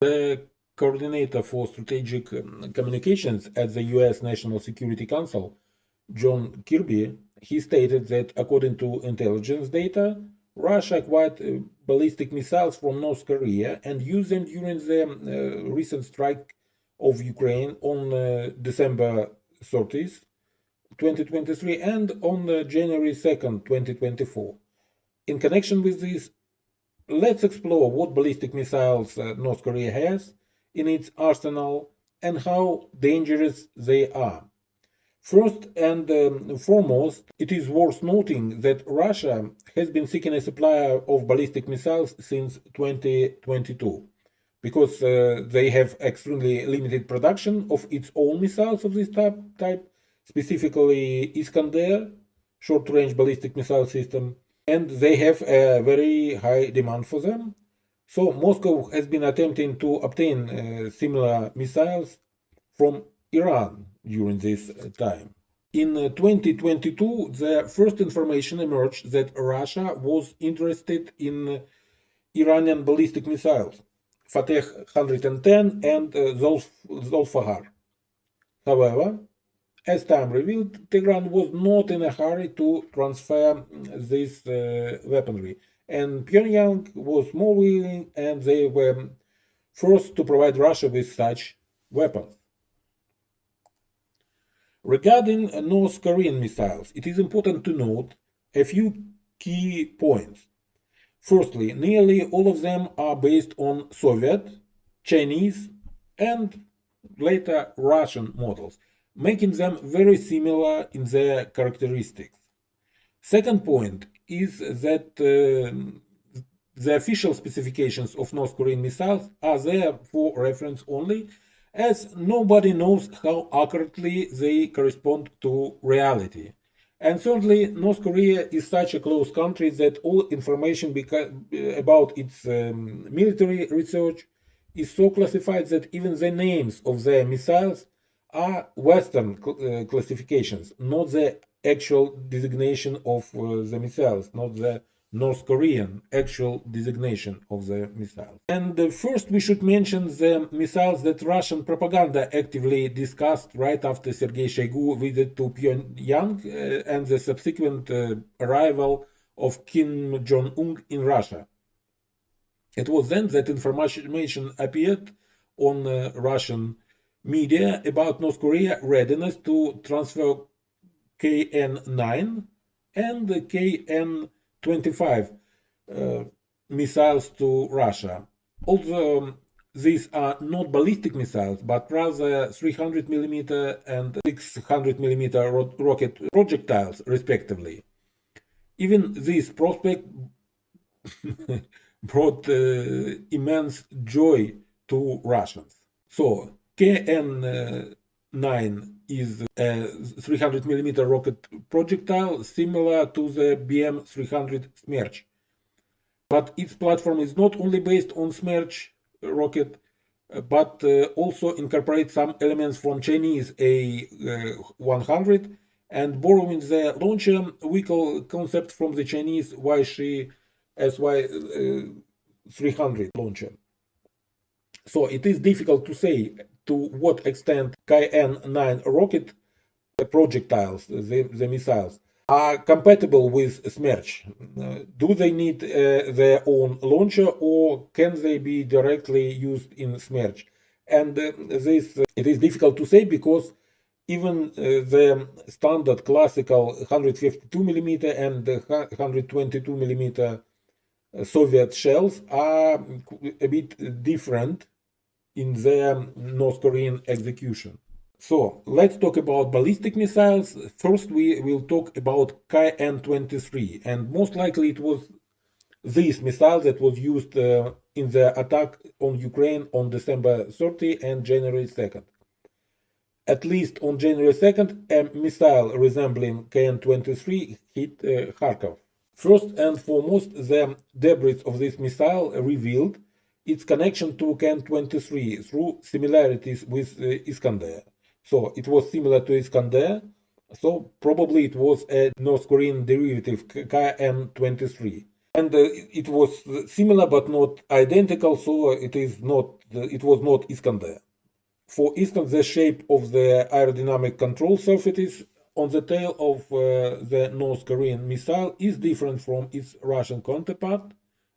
The coordinator for strategic communications at the US National Security Council, John Kirby, he stated that according to intelligence data, Russia acquired ballistic missiles from North Korea and used them during the recent strike of Ukraine on December 30th, 2023 and on January 2nd, 2024. In connection with this, let's explore what ballistic missiles North Korea has in its arsenal and how dangerous they are. First and foremost, it is worth noting that Russia has been seeking a supplier of ballistic missiles since 2022 because they have extremely limited production of its own missiles of this type, specifically Iskander, short-range ballistic missile system, and they have a very high demand for them. So Moscow has been attempting to obtain similar missiles from Iran during this time. In 2022, the first information emerged that Russia was interested in Iranian ballistic missiles, Fateh 110 and Zolfahar. However, as time revealed, Tehran was not in a hurry to transfer this weaponry, and Pyongyang was more willing, and they were forced to provide Russia with such weapons. Regarding North Korean missiles, it is important to note a few key points. Firstly, nearly all of them are based on Soviet, Chinese, and later Russian models, making them very similar in their characteristics. Second point is that the official specifications of North Korean missiles are there for reference only, as nobody knows how accurately they correspond to reality. And thirdly, North Korea is such a closed country that all information about its military research is so classified that even the names of their missiles are Western classifications, not the actual designation of the missiles, not the North Korean actual designation of the missiles. And first we should mention the missiles that Russian propaganda actively discussed right after Sergei Shoigu visit to Pyongyang and the subsequent arrival of Kim Jong-un in Russia. It was then that information appeared on Russian media about North Korea's readiness to transfer KN-9 and the KN-25 missiles to Russia. Although these are not ballistic missiles, but rather 300mm and 600mm rocket projectiles, respectively. Even this prospect brought immense joy to Russians. So, KN-9 is a 300mm rocket projectile similar to the BM-300 Smerch. But its platform is not only based on Smerch rocket, but also incorporates some elements from Chinese A-100 and borrowing the launcher vehicle concept from the Chinese Weishi SY-300 launcher. So it is difficult to say to what extent KN-9 rocket projectiles, the missiles, are compatible with Smerch. Do they need their own launcher, or can they be directly used in Smerch? And it is difficult to say because even the standard classical 152mm and 122mm Soviet shells are a bit different in their North Korean execution. So let's talk about ballistic missiles. First we will talk about KN-23, and most likely it was this missile that was used in the attack on Ukraine on December 30 and January 2nd. At least on January 2nd, a missile resembling KN-23 hit Kharkov. First and foremost, the debris of this missile revealed its connection to KN-23 through similarities with Iskander. So it was similar to Iskander, so probably it was a North Korean derivative KN-23. And it was similar but not identical, so it was not Iskander. For instance, the shape of the aerodynamic control surfaces on the tail of the North Korean missile is different from its Russian counterpart.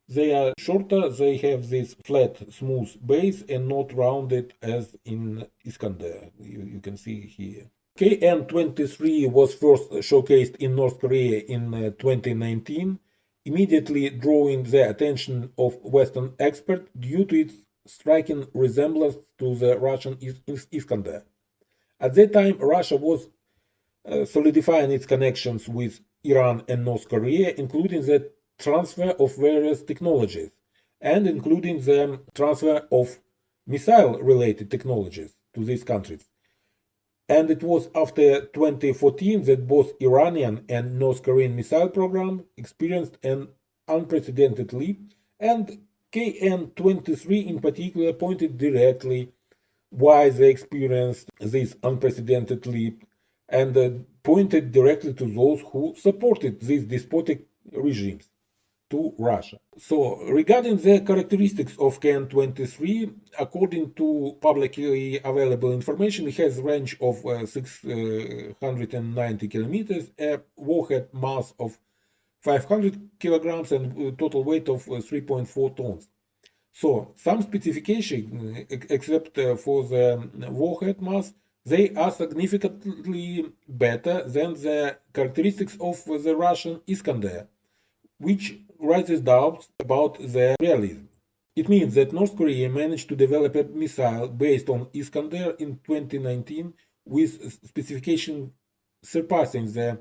They are shorter, they have this flat, smooth base and not rounded as in Iskander. You can see here. KN-23 was first showcased in North Korea in 2019, immediately drawing the attention of Western experts due to its striking resemblance to the Russian Iskander. At that time, Russia was solidifying its connections with Iran and North Korea, including the transfer of various technologies and including the transfer of missile-related technologies to these countries. And it was after 2014 that both Iranian and North Korean missile program experienced an unprecedented leap, and KN-23 in particular pointed directly why they experienced this unprecedented leap and pointed directly to those who supported these despotic regimes, to Russia. So, regarding the characteristics of KN-23, according to publicly available information, it has a range of 690 kilometers, a warhead mass of 500 kilograms, and a total weight of 3.4 tons. So, some specifications, except for the warhead mass, they are significantly better than the characteristics of the Russian Iskander, which raises doubts about their realism. It means that North Korea managed to develop a missile based on Iskander in 2019 with specification surpassing the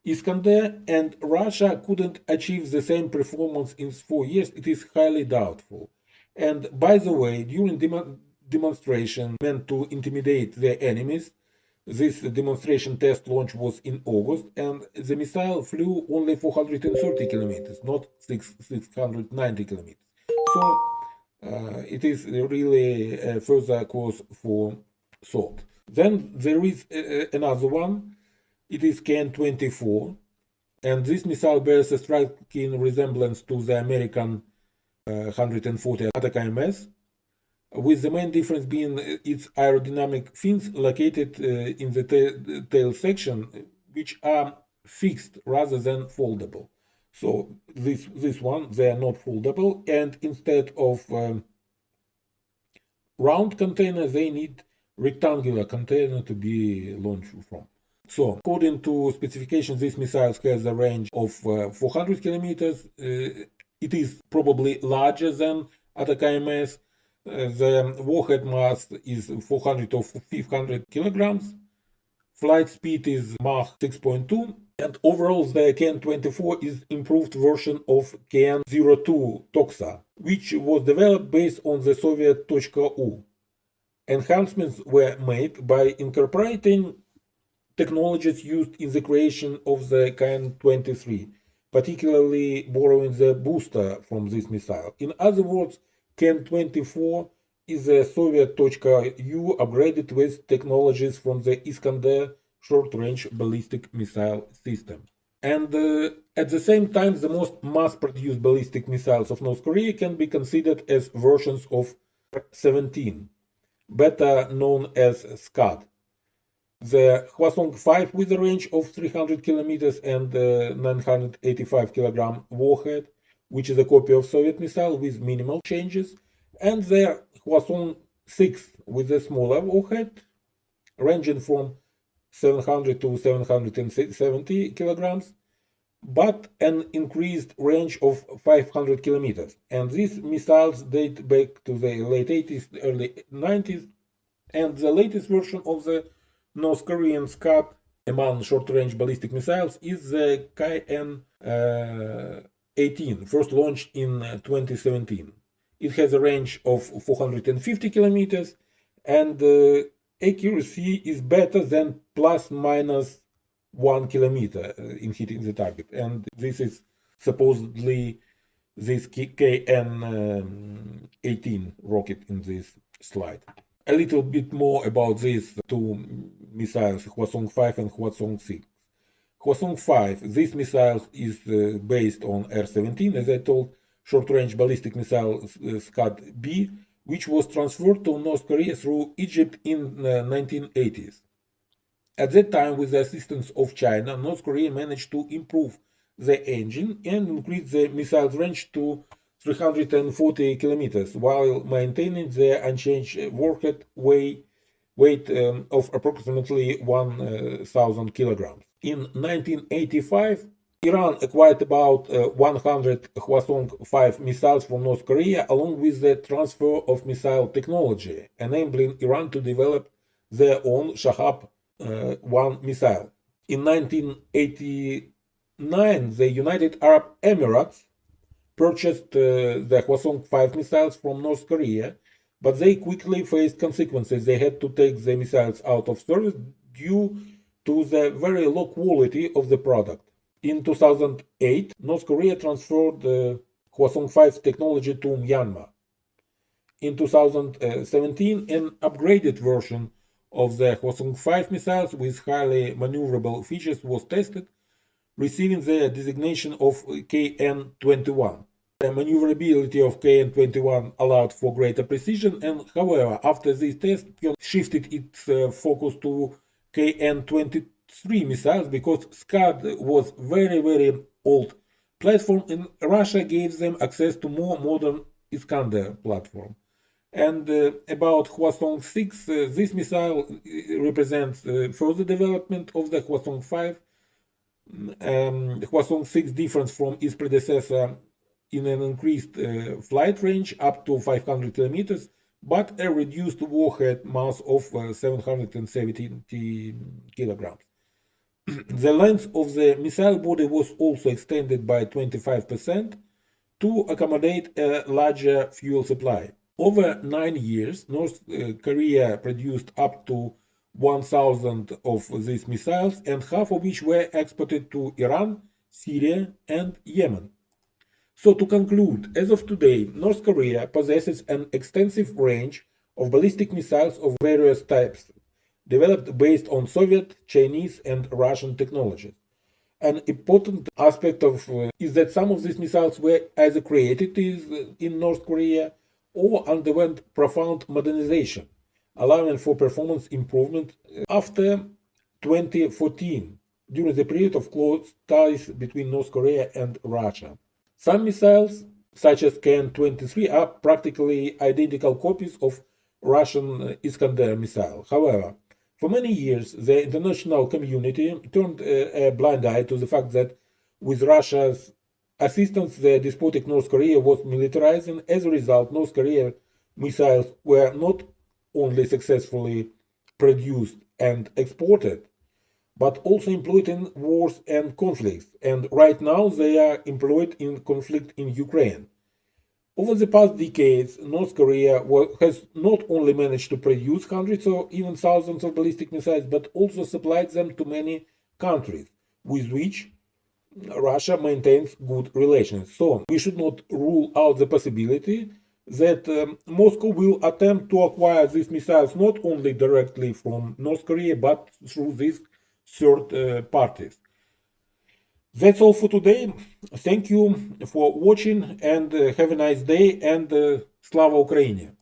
Iskander, and Russia couldn't achieve the same performance in 4 years. It is highly doubtful. And by the way, during demonstration meant to intimidate their enemies, this demonstration test launch was in August, and the missile flew only 430 kilometers, not 690 kilometers. So it is really a further cause for thought. Then there is another one. It is KN-24, and this missile bears a striking resemblance to the American 140 ATACMS, with the main difference being its aerodynamic fins located in the tail section, which are fixed rather than foldable. So this one, they are not foldable, and instead of round container, they need rectangular container to be launched from. So, according to specifications, this missile has a range of 400 kilometers. It is probably larger than ATACMS. The warhead mass is 400 or 500 kilograms. Flight speed is Mach 6.2. And overall, the KN-24 is improved version of KN-02 Toxa, which was developed based on the Soviet .U. Enhancements were made by incorporating technologies used in the creation of the KN-23, particularly borrowing the booster from this missile. In other words, KN-24 is a Soviet .U upgraded with technologies from the Iskander short-range ballistic missile system. And at the same time, the most mass-produced ballistic missiles of North Korea can be considered as versions of 17, better known as SCAD. The Hwasong-5 with a range of 300 kilometers and 985 kilogram warhead, which is a copy of Soviet missile with minimal changes, and the Hwasong-6 with a smaller warhead, ranging from 700 to 770 kilograms, but an increased range of 500 kilometers. And these missiles date back to the late 80s, early 90s, and the latest version of the North Korean SCAD among short-range ballistic missiles is the KN-18, first launched in 2017. It has a range of 450 kilometers, and accuracy is better than plus minus 1 kilometer in hitting the target. And this is supposedly this KN-18 rocket in this slide. A little bit more about these two missiles, Hwasong-5 and Hwasong-6. Hwasong 5, this missile is based on R-17, as I told, short-range ballistic missile Scud-B, which was transferred to North Korea through Egypt in the 1980s. At that time, with the assistance of China, North Korea managed to improve the engine and increase the missile's range to 340 kilometers, while maintaining the unchanged warhead weight of approximately 1,000 kilograms. In 1985, Iran acquired about 100 Hwasong 5 missiles from North Korea, along with the transfer of missile technology, enabling Iran to develop their own Shahab-1 missile. In 1989, the United Arab Emirates purchased the Hwasong 5 missiles from North Korea, but they quickly faced consequences. They had to take the missiles out of service due to the very low quality of the product. In 2008, North Korea transferred the Hwasong 5 technology to Myanmar. In 2017, an upgraded version of the Hwasong 5 missiles with highly maneuverable features was tested, receiving the designation of KN-21. The maneuverability of KN-21 allowed for greater precision, and however, after this test, Pyongyang shifted its focus to KN-23 missiles because Scud was very old platform, and Russia gave them access to more modern Iskander platform. And about Hwasong 6, this missile represents further development of the Hwasong 5. Hwasong 6 differs from its predecessor in an increased flight range up to 500 kilometers, but a reduced warhead mass of 770 kilograms. The length of the missile body was also extended by 25% to accommodate a larger fuel supply. Over 9 years, North Korea produced up to 1,000 of these missiles, and half of which were exported to Iran, Syria, and Yemen. So to conclude, as of today, North Korea possesses an extensive range of ballistic missiles of various types, developed based on Soviet, Chinese, and Russian technologies. An important aspect of is that some of these missiles were either created in North Korea or underwent profound modernization, allowing for performance improvement after 2014, during the period of close ties between North Korea and Russia. Some missiles, such as KN-23, are practically identical copies of Russian Iskander missile. However, for many years, the international community turned a blind eye to the fact that with Russia's assistance, the despotic North Korea was militarizing. As a result, North Korean missiles were not only successfully produced and exported, but also employed in wars and conflicts. And right now, they are employed in conflict in Ukraine. Over the past decades, North Korea has not only managed to produce hundreds or even thousands of ballistic missiles, but also supplied them to many countries with which Russia maintains good relations. So we should not rule out the possibility that Moscow will attempt to acquire these missiles not only directly from North Korea, but through these third parties. That's all for today. Thank you for watching, and have a nice day, and Slava Ukraini!